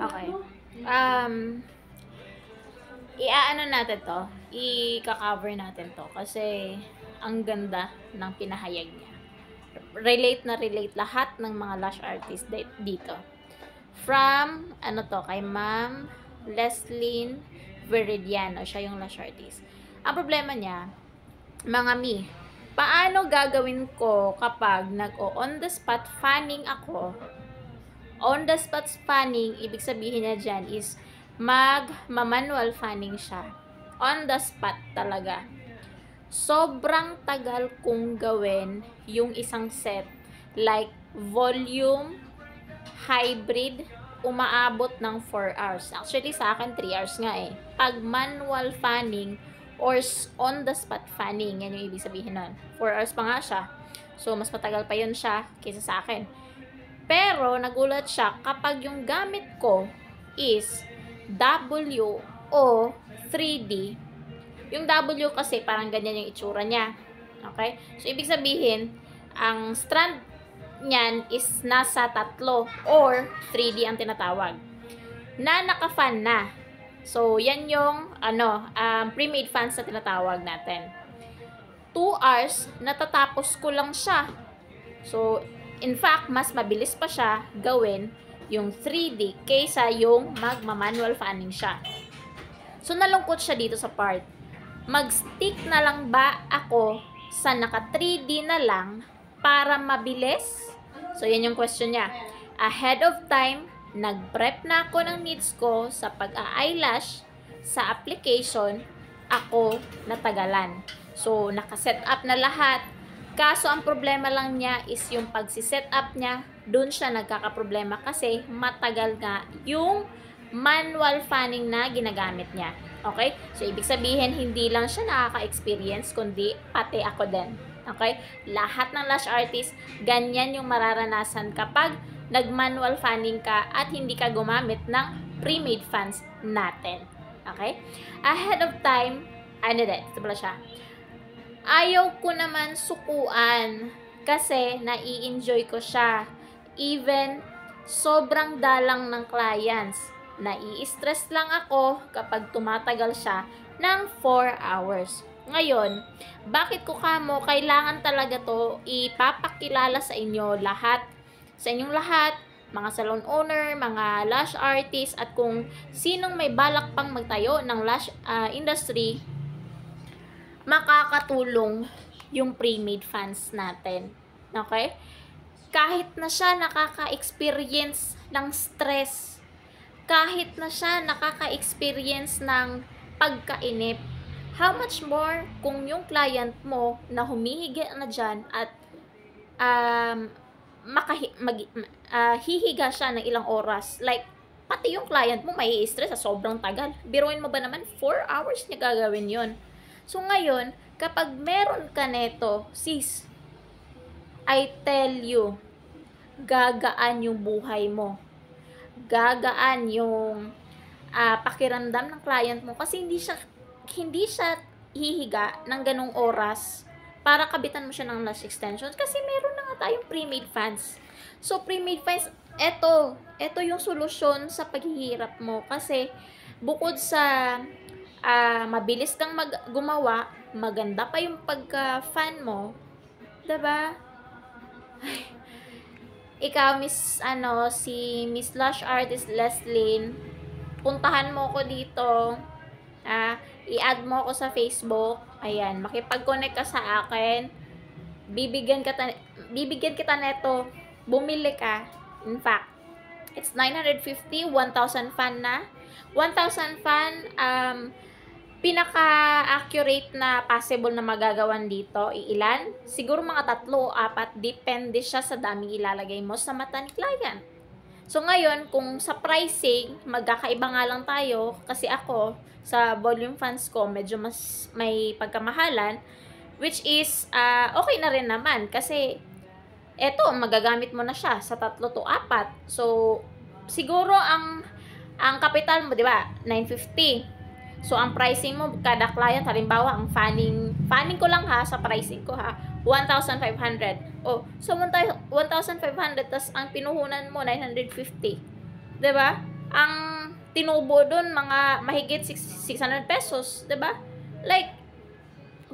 Okay. I-ano natin to, i-cover natin to kasi ang ganda ng pinahayag niya. Relate na relate lahat ng mga lash artist dito. From, ano to, kay Ma'am Leslyn Veridiano. Siya yung lash artist. Ang problema niya, mga mi, paano gagawin ko kapag nag-on the spot fanning ako? On the spot fanning, ibig sabihin niya dyan is mag-manual fanning siya. On the spot talaga. Sobrang tagal kong gawin yung isang set. Like, volume, hybrid, umaabot ng 4 hours. Actually, sa akin, 3 hours nga eh. Pag manual fanning or on the spot fanning, yan yung ibig sabihin nun. 4 hours pa nga siya. So, mas matagal pa yun siya kaysa sa akin. Pero, nagulat siya kapag yung gamit ko is W o 3D. Yung W kasi parang ganyan yung itsura niya. Okay? So, ibig sabihin, ang strand niyan is nasa 3 or 3D ang tinatawag. Na naka-fan na. So, yan yung pre-made fans na tinatawag natin. 2 hours, natatapos ko lang siya. So, in fact, mas mabilis pa siya gawin yung 3D kaysa yung magma-manual fanning siya. So, nalungkot siya dito sa part. Mag-stick na lang ba ako sa naka 3D na lang para mabilis? So, yan yung question niya. Ahead of time, nag-prep na ako ng needs ko sa pag-eyelash, sa application, ako natagalan. So, naka-set up na lahat. Kaso, ang problema lang niya is yung pag-set up niya, dun siya nagkakaproblema kasi matagal nga yung manual fanning na ginagamit niya. Okay? So, ibig sabihin, hindi lang siya nakaka-experience, kundi pati ako din. Okay? Lahat ng lash artist, ganyan yung mararanasan kapag nag-manual fanning ka at hindi ka gumamit ng pre-made fans natin. Okay? Ahead of time, ito pala siya. Ayaw ko naman sukuan kasi nai-enjoy ko siya. Even sobrang dalang ng clients. Nai-stress lang ako kapag tumatagal siya ng 4 hours. Ngayon, bakit ko kamo kailangan talaga to ipapakilala sa inyo lahat? Sa inyong lahat, mga salon owner, mga lash artist, at kung sinong may balak pang magtayo ng lash industry, makakatulong yung pre-made fans natin. Okay? Kahit na siya nakaka-experience ng stress, kahit na siya nakaka-experience ng pagkainip, how much more kung yung client mo na humihiga na dyan at hihiga siya ng ilang oras. Like, pati yung client mo may stress sa sobrang tagal. Biruin mo ba naman, 4 hours niya gagawin yon. So, ngayon, kapag meron ka neto, sis, I tell you, gagaan yung buhay mo. Gagaan yung pakiramdam ng client mo kasi hindi siya hihiga ng ganong oras para kabitan mo siya ng lash extensions kasi meron na nga tayong pre-made fans. So, pre-made fans, ito yung solusyon sa paghihirap mo kasi bukod sa mabilis kang gumawa, maganda pa yung pagka-fan mo, diba? Ay, ikaw, si Miss Lash Artist Leslyn, puntahan mo ko dito, i-add mo ako sa Facebook, ayan, makipag-connect ka sa akin, bibigyan kita neto, bumili ka, in fact, it's 950, 1,000 fan na, 1,000 fan, pinaka-accurate na possible na magagawan dito, ilan? Siguro mga 3 o 4, depende siya sa daming ilalagay mo sa mata ni client. So, ngayon, kung sa pricing, magkakaiba nga lang tayo, kasi ako, sa volume fans ko, medyo mas may pagkamahalan, which is, okay na rin naman, kasi, eto, magagamit mo na siya sa 3 to 4. So, siguro, ang kapital mo, di ba, 950. So, ang pricing mo, kada client, halimbawa, ang fanning ko lang ha, sa pricing ko ha, 1,500. Oh, so 1,500, tas ang pinuhunan mo, 950. Diba? Ang tinubo dun, mga mahigit 600 pesos, 'di ba? Like,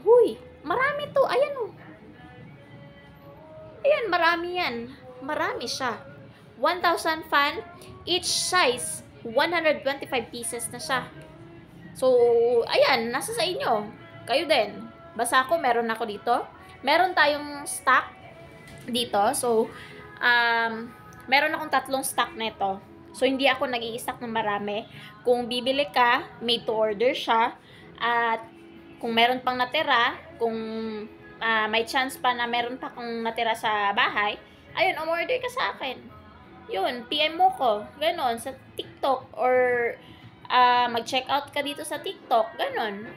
huy, marami to. Ayan oh. Ayan, marami yan. Marami siya. 1,000 fan, each size, 125 pieces na siya. So, ayan, nasa sa inyo. Kayo din. Basta ako, meron ako dito. Meron tayong stock dito. So, meron akong 3 stock nito. So, hindi ako nag-i-stock ng marami. Kung bibili ka, made to order siya. At kung meron pang natira, kung may chance pa na meron pa kang natira sa bahay, ayun, umorder ka sa akin. Yun, PM mo ko. Ganon, sa TikTok. Or mag-check out ka dito sa TikTok. Ganon.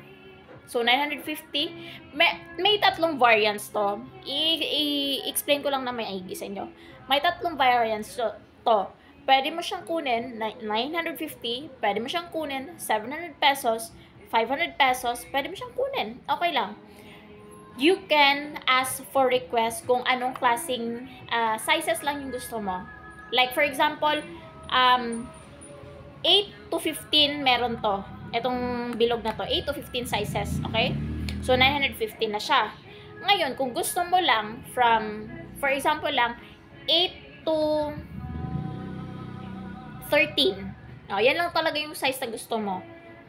So, 950. May 3 variants to. I-explain ko lang na may ID sa inyo. May 3 variants to. Pwede mo siyang kunin 950. Pwede mo siyang kunin 700 pesos. 500 pesos. Pwede mo siyang kunin. Okay lang. You can ask for request kung anong klaseng sizes lang yung gusto mo. Like, for example, 8 to 15 meron to. Itong bilog na to, 8 to 15 sizes, okay? So, 950 na siya. Ngayon, kung gusto mo lang from, for example lang, 8 to 13. O, yan lang talaga yung size na gusto mo.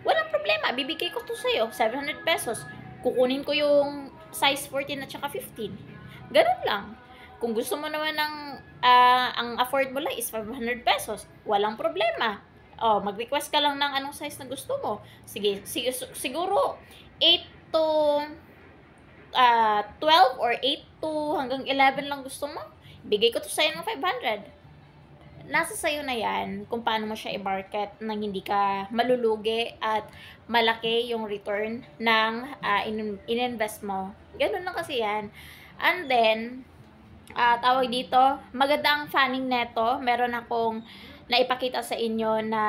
Walang problema, bibigay ko to sa'yo, 700 pesos. Kukunin ko yung size 14 at saka 15. Ganun lang. Kung gusto mo naman ng, ang afford mo lang is 500 pesos, walang problema. Oh, mag-request ka lang ng anong size na gusto mo. Sige, siguro 8 to 12 or 8 to hanggang 11 lang gusto mo. Bigay ko to sa'yo ng 500. Nasa sa'yo na yan kung paano mo siya i-market nang hindi ka malulugi at malaki yung return ng in-invest mo. Ganun lang kasi yan. And then, tawag dito, maganda ang fanning neto. Meron akong naipakita sa inyo na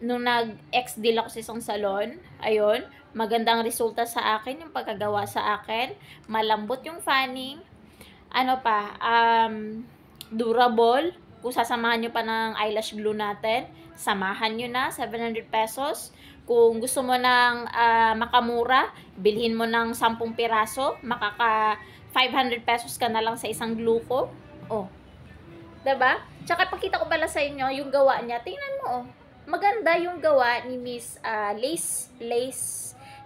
nung nag-ex-deal ako sa isang salon, ayun, magandang resulta sa akin yung pagkagawa sa akin. Malambot yung fanning. Ano pa, durable. Kung sasamahan nyo pa ng eyelash glue natin, samahan nyo na, 700 pesos. Kung gusto mo ng makamura, bilhin mo ng 10 piraso, makaka 500 pesos ka na lang sa isang glue ko. Oh. Diba? Tsaka pakita ko pala sa inyo yung gawa niya. Tingnan mo, oh. Maganda yung gawa ni Miss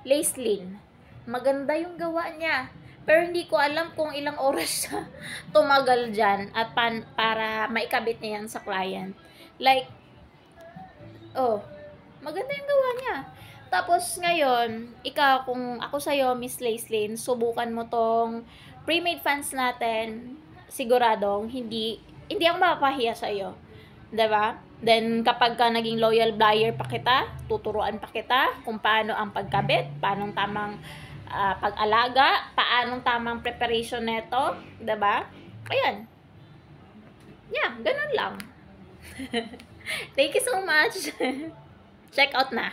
Laislyn. Maganda yung gawa niya. Pero hindi ko alam kung ilang oras siya tumagal dyan at para maikabit niya yan sa client. Like, oh, maganda yung gawa niya. Tapos ngayon, ikaw, kung ako sa'yo, Miss Laislyn, subukan mo tong pre-made fans natin, siguradong hindi ako mapapahiya sa'yo. Diba? Then, kapag ka naging loyal buyer pa kita, tuturuan pa kita kung paano ang pagkabit, paano tamang pag-alaga, paanong tamang preparation neto, diba? Ayan. Yeah, ganun lang. Thank you so much. Check out na.